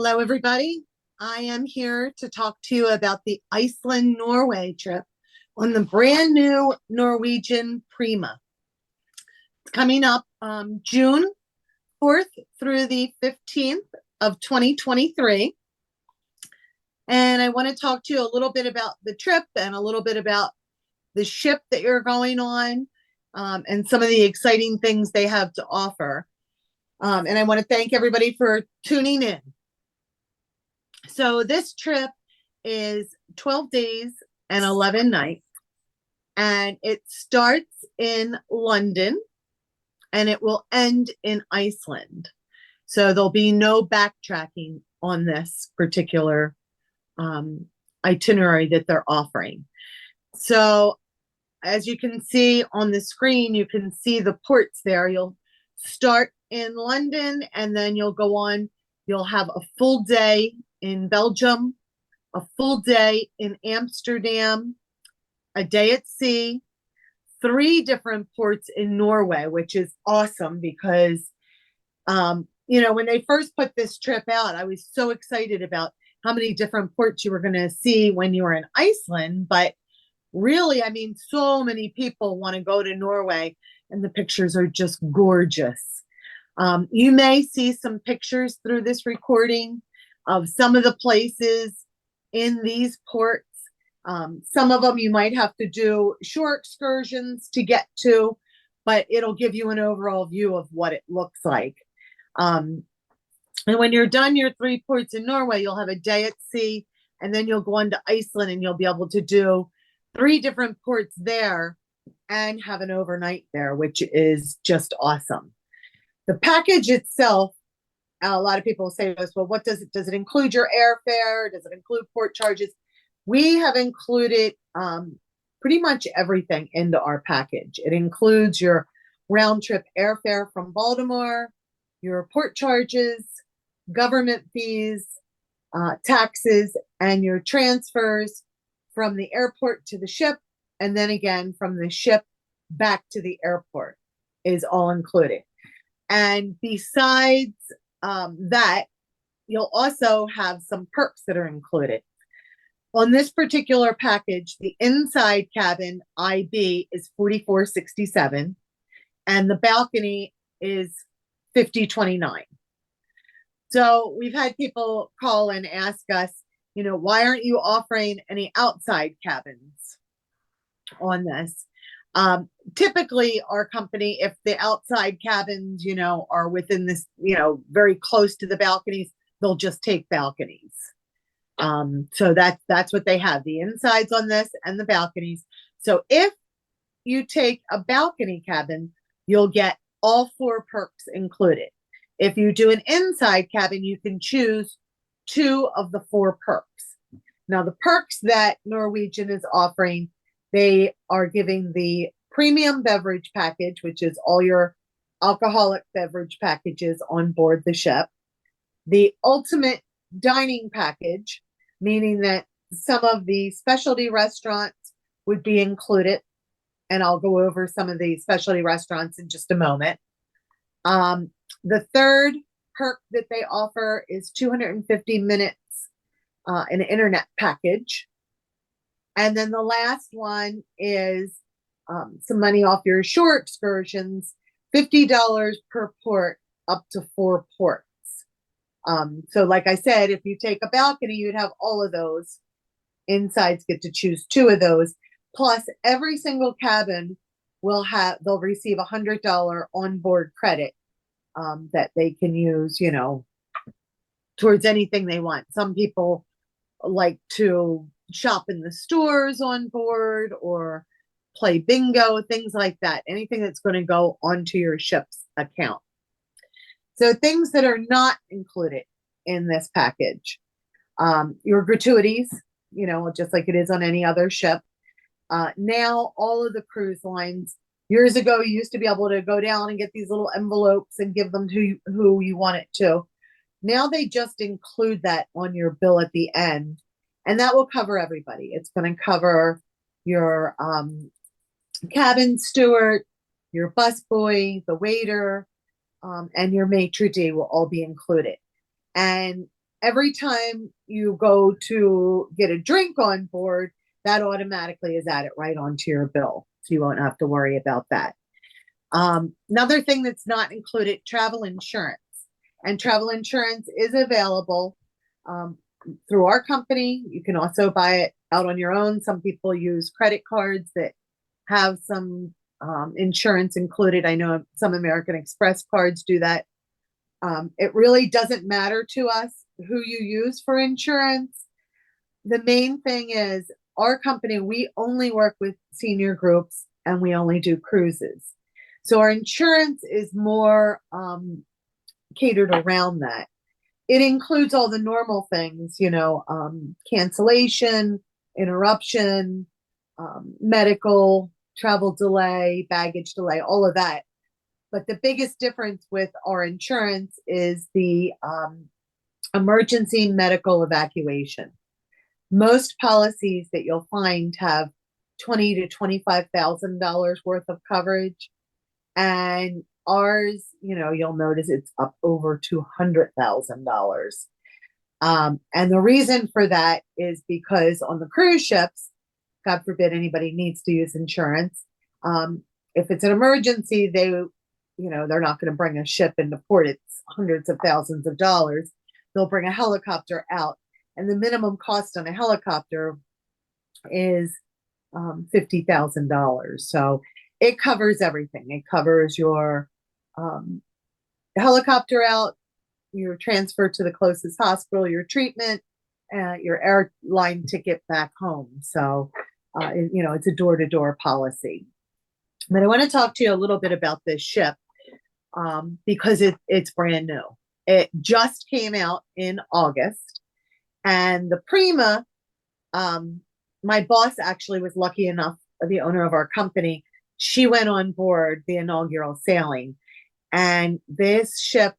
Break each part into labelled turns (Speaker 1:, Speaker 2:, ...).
Speaker 1: Hello, everybody. I am here to talk to you about the Iceland, Norway trip on the brand new Norwegian Prima. It's coming up June 4th through the 15th of 2023. And I want to talk to you a little bit about the trip and a little bit about the ship that you're going on and some of the exciting things they have to offer. And I want to thank everybody for tuning in. So this trip is 12 days and 11 nights, and it starts in London and it will end in Iceland. So there'll be no backtracking on this particular itinerary that they're offering. So as you can see on the screen, you can see the ports there. You'll start in London and then you'll go on. You'll have a full day in Belgium, a full day in Amsterdam, a day at sea, 3 different ports in Norway, which is awesome because, when they first put this trip out, I was so excited about how many different ports you were going to see when you were in Iceland. But really, I mean, so many people want to go to Norway, and the pictures are just gorgeous. You may see some pictures through this recording of some of the places in these ports. Some of them you might have to do short excursions to get to, but it'll give you an overall view of what it looks like. And when you're done your 3 ports in Norway, you'll have a day at sea, and then you'll go on to Iceland and you'll be able to do 3 different ports there and have an overnight there, which is just awesome. The package itself, a lot of people say to us, well, what does it include your airfare? Does it include port charges? We have included pretty much everything into our package. It includes your round trip airfare from Baltimore, your port charges, government fees, taxes, and your transfers from the airport to the ship, and then again from the ship back to the airport is all included. And besides that, you'll also have some perks that are included. On this particular package, the inside cabin IB is $44.67 and the balcony is $50.29. So we've had people call and ask us, why aren't you offering any outside cabins on this? Typically our company, if the outside cabins, are within this, very close to the balconies, they'll just take balconies. So that's what they have, the insides on this and the balconies. So if you take a balcony cabin, you'll get all 4 perks included. If you do an inside cabin, you can choose 2 of the 4 perks. Now, the perks that Norwegian is offering, they are giving the premium beverage package, which is all your alcoholic beverage packages on board the ship. The ultimate dining package, meaning that some of the specialty restaurants would be included. And I'll go over some of the specialty restaurants in just a moment. The third perk that they offer is 250 minutes an internet package. And then the last one is some money off your shore excursions, $50 per port, up to 4 ports. So like I said, if you take a balcony, you'd have all of those. Insides get to choose 2 of those. Plus, every single cabin they'll receive $100 onboard credit that they can use, towards anything they want. Some people like to shop in the stores on board or play bingo, things like that. Anything that's going to go onto your ship's account. So things that are not included in this package, your gratuities, just like it is on any other ship. Now all of the cruise lines, years ago, you used to be able to go down and get these little envelopes and give them to who you want it to. Now they just include that on your bill at the end, and that will cover everybody. It's going to cover your cabin steward, your busboy, the waiter, and your maitre d' will all be included. And every time you go to get a drink on board, that automatically is added right onto your bill. So you won't have to worry about that. Another thing that's not included, travel insurance. And travel insurance is available um, through our company. You can also buy it out on your own. Some people use credit cards that have some insurance included. I know some American Express cards do that. It really doesn't matter to us who you use for insurance. The main thing is our company, we only work with senior groups and we only do cruises. So our insurance is more catered around that. It includes all the normal things, cancellation, interruption, medical, travel delay, baggage delay, all of that. But the biggest difference with our insurance is the emergency medical evacuation. Most policies that you'll find have $20,000 to $25,000 worth of coverage, and ours, you'll notice it's up over $200,000. And the reason for that is because on the cruise ships, God forbid anybody needs to use insurance. If it's an emergency, they're not going to bring a ship into port. It's hundreds of thousands of dollars. They'll bring a helicopter out, and the minimum cost on a helicopter is $50,000. So it covers everything. It covers your helicopter out, your transfer to the closest hospital, your treatment, your airline ticket back home. So, it's a door-to-door policy. But I want to talk to you a little bit about this ship because it's brand new. It just came out in August, and the Prima, my boss actually was lucky enough, the owner of our company, she went on board the inaugural sailing. And this ship,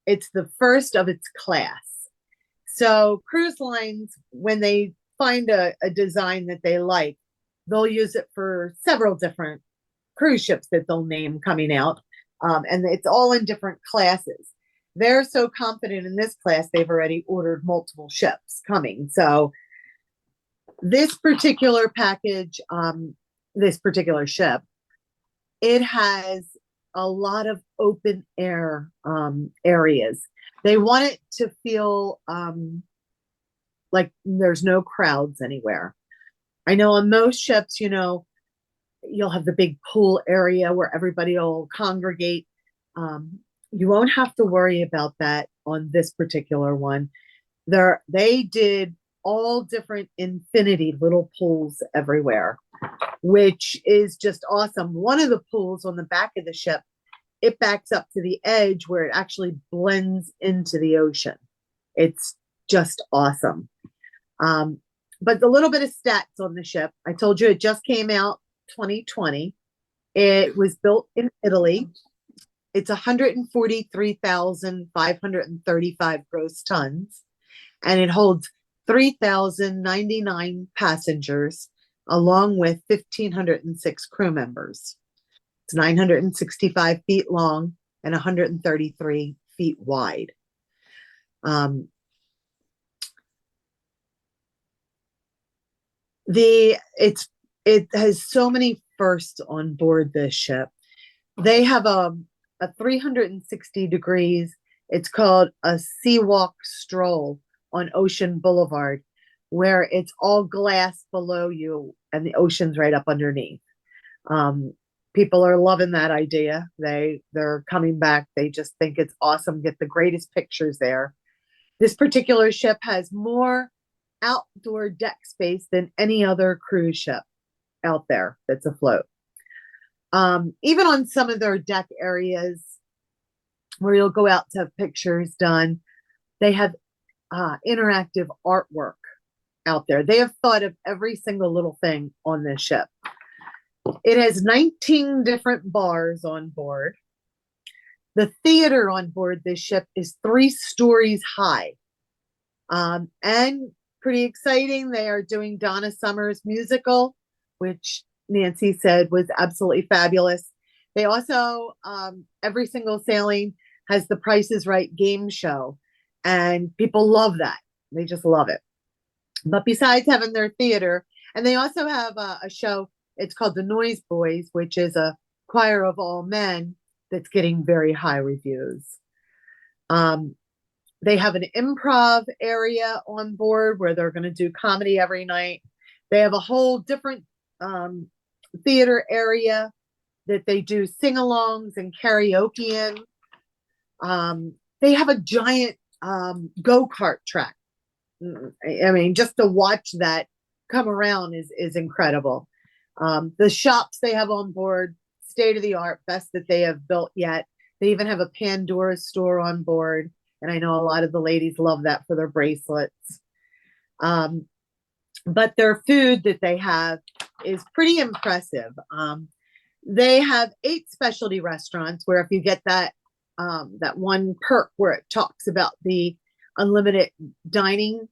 Speaker 1: it's the first of its class. So cruise lines, when they find a design that they like, they'll use it for several different cruise ships that they'll name coming out. And it's all in different classes. They're so confident in this class, they've already ordered multiple ships coming. So this particular package, this particular ship, it has a lot of open air areas. They want it to feel like there's no crowds anywhere. I know on most ships, you'll have the big pool area where everybody will congregate. You won't have to worry about that on this particular one. They did all different infinity little pools everywhere, which is just awesome. One of the pools on the back of the ship, it backs up to the edge where it actually blends into the ocean. It's just awesome. But the little bit of stats on the ship, I told you it just came out 2020. It was built in Italy. It's 143,535 gross tons, and it holds 3,099 passengers, along with 1,506 crew members. It's 965 feet long and 133 feet wide. It has so many firsts on board this ship. They have a 360 degrees. It's called a sea walk stroll on Ocean Boulevard, where it's all glass below you and the ocean's right up underneath. People are loving that idea. They're coming back. They just think it's awesome. Get the greatest pictures there. This particular ship has more outdoor deck space than any other cruise ship out there that's afloat. Even on some of their deck areas where you'll go out to have pictures done, they have interactive artwork out there. They have thought of every single little thing on this ship. It has 19 different bars on board. The theater on board this ship is 3 stories high. And pretty exciting, they are doing Donna Summer's musical, which Nancy said was absolutely fabulous. They also, every single sailing has the Price is Right game show. and people love that. They just love it. But besides having their theater, and they also have a show, it's called The Noise Boys, which is a choir of all men that's getting very high reviews. Um, they have an improv area on board where they're going to do comedy every night. They have a whole different theater area that they do sing-alongs and karaoke in. They have a giant go-kart track. I mean, just to watch that come around is incredible. The shops they have on board, state of the art, best that they have built yet. They even have a Pandora store on board, and I know a lot of the ladies love that for their bracelets. But their food that they have is pretty impressive. They have 8 specialty restaurants where if you get that one perk where it talks about the unlimited dining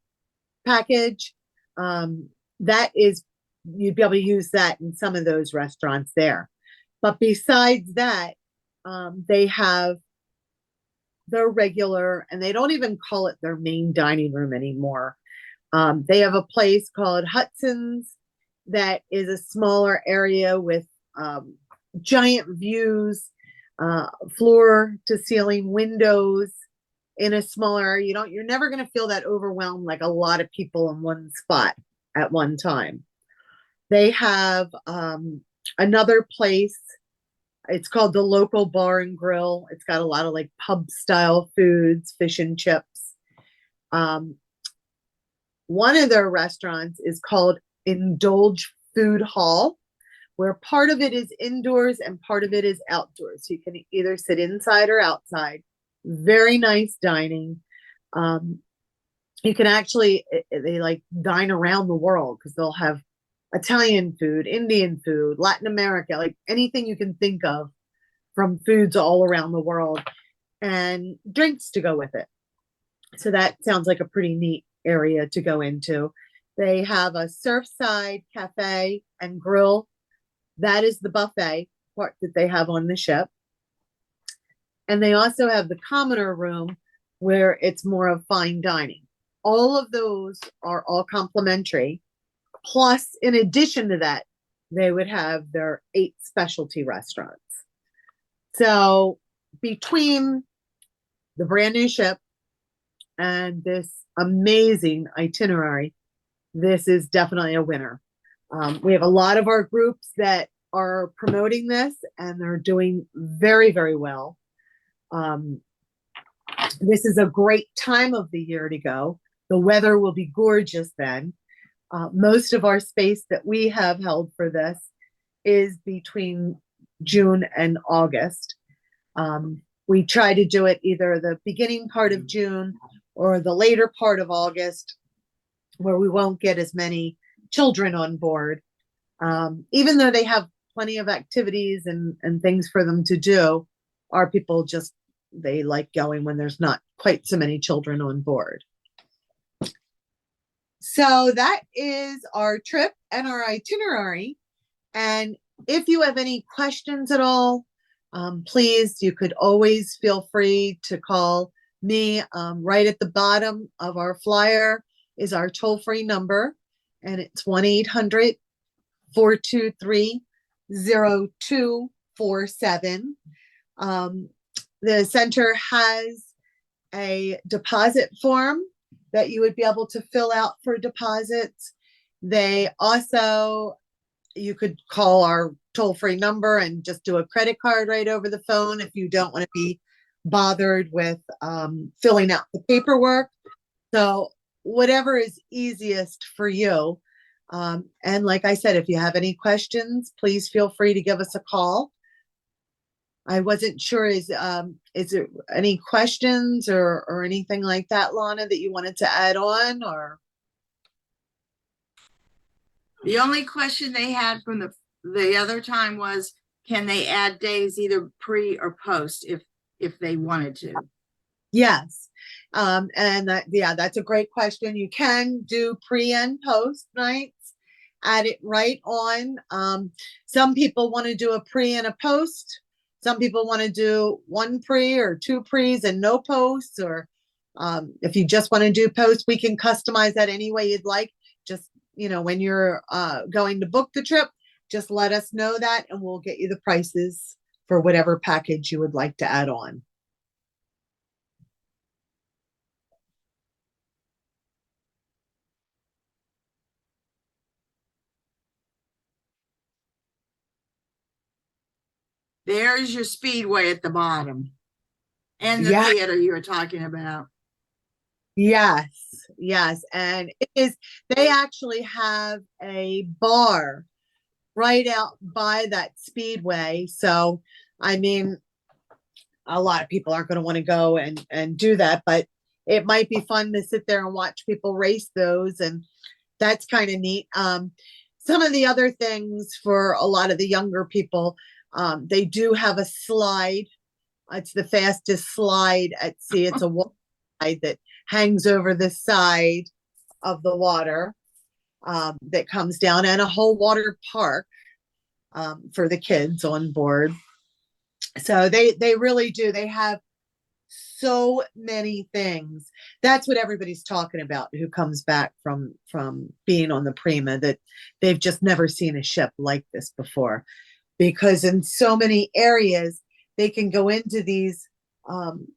Speaker 1: package, that is, you'd be able to use that in some of those restaurants there. But besides that, they have their regular, and they don't even call it their main dining room anymore. They have a place called Hudson's that is a smaller area with giant views, floor to ceiling windows in a smaller, you're never going to feel that overwhelmed like a lot of people in one spot at one time. They have another place. It's called the Local Bar and Grill. It's got a lot of like pub style foods, fish and chips. One of their restaurants is called Indulge Food Hall, where part of it is indoors and part of it is outdoors. So you can either sit inside or outside. Very nice dining. You can actually, they like dine around the world because they'll have Italian food, Indian food, Latin America, like anything you can think of from foods all around the world, and drinks to go with it. So that sounds like a pretty neat area to go into. They have a Surfside Cafe and Grill. That is the buffet part that they have on the ship. And they also have the commoner room where it's more of fine dining. All of those are all complimentary. Plus, in addition to that, they would have their 8 specialty restaurants. So between the brand new ship and this amazing itinerary, this is definitely a winner. We have a lot of our groups that are promoting this, and they're doing very, very well. This is a great time of the year to go. The weather will be gorgeous then. Most of our space that we have held for this is between June and August. We try to do it either the beginning part of June or the later part of August, where we won't get as many children on board. Even though they have plenty of activities and things for them to do, our people just, they like going when there's not quite so many children on board. So that is our trip and our itinerary. And if you have any questions at all, please, you could always feel free to call me. Right at the bottom of our flyer is our toll-free number, and it's 1-800-423-0247. The center has a deposit form that you would be able to fill out for deposits. They also, you could call our toll-free number and just do a credit card right over the phone if you don't want to be bothered with filling out the paperwork. So whatever is easiest for you. And like I said, if you have any questions, please feel free to give us a call. I wasn't sure, is there any questions or anything like that, Lana, that you wanted to add on? Or
Speaker 2: the only question they had from the other time was, can they add days either pre or post if they wanted to?
Speaker 1: Yes. Yeah, that's a great question. You can do pre and post nights, add it right on. Some people want to do a pre and a post. Some people want to do one pre or two pre's and no posts, or If you just want to do post, we can customize that any way you'd like. Just, when you're going to book the trip, just let us know that and we'll get you the prices for whatever package you would like to add on.
Speaker 2: There's your speedway at the bottom. And the
Speaker 1: Yeah.
Speaker 2: theater you were talking about.
Speaker 1: Yes, yes. And they actually have a bar right out by that speedway. So, I mean, a lot of people aren't going to want to go and do that, but it might be fun to sit there and watch people race those. And that's kind of neat. Some of the other things for a lot of the younger people, they do have a slide. It's the fastest slide at sea. It's a water slide that hangs over the side of the water that comes down, and a whole water park for the kids on board. So they really do. They have so many things. That's what everybody's talking about who comes back from being on the Prima, that they've just never seen a ship like this before, because in so many areas they can go into these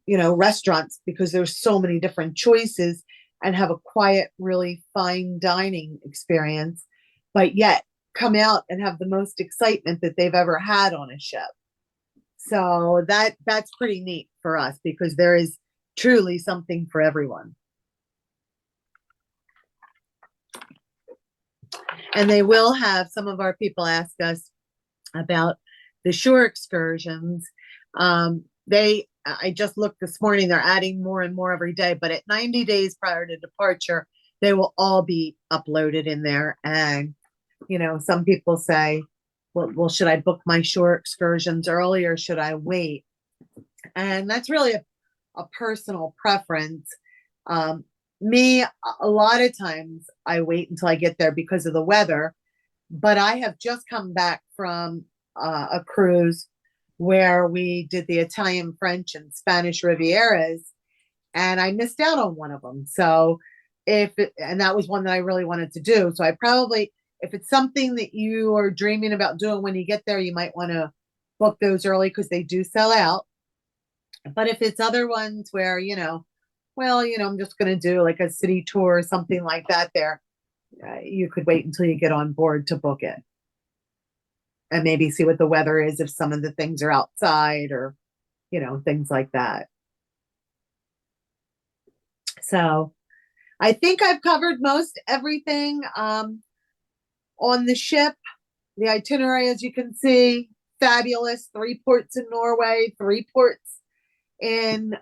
Speaker 1: restaurants, because there's so many different choices, and have a quiet, really fine dining experience, but yet come out and have the most excitement that they've ever had on a ship. So that's pretty neat for us, because there is truly something for everyone. And they will have, some of our people ask us about the shore excursions. I just looked this morning, they're adding more and more every day, but at 90 days prior to departure, they will all be uploaded in there. And, some people say, well, should I book my shore excursions early or should I wait? And that's really a personal preference. Me, a lot of times I wait until I get there because of the weather, but I have just come back from a cruise where we did the Italian, French, and Spanish Rivieras, and I missed out on one of them. So and that was one that I really wanted to do. So I probably, if it's something that you are dreaming about doing when you get there, you might want to book those early, because they do sell out. But if it's other ones where, I'm just going to do like a city tour or something like that there, you could wait until you get on board to book it. And maybe see what the weather is, if some of the things are outside, or, things like that. So I think I've covered most everything on the ship. The itinerary, as you can see, fabulous. 3 ports in Norway, 3 ports in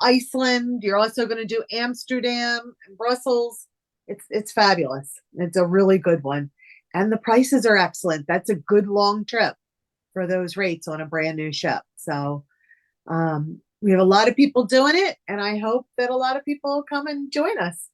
Speaker 1: Iceland. You're also going to do Amsterdam and Brussels. It's fabulous. It's a really good one. And the prices are excellent. That's a good long trip for those rates on a brand new ship. So we have a lot of people doing it, and I hope that a lot of people will come and join us.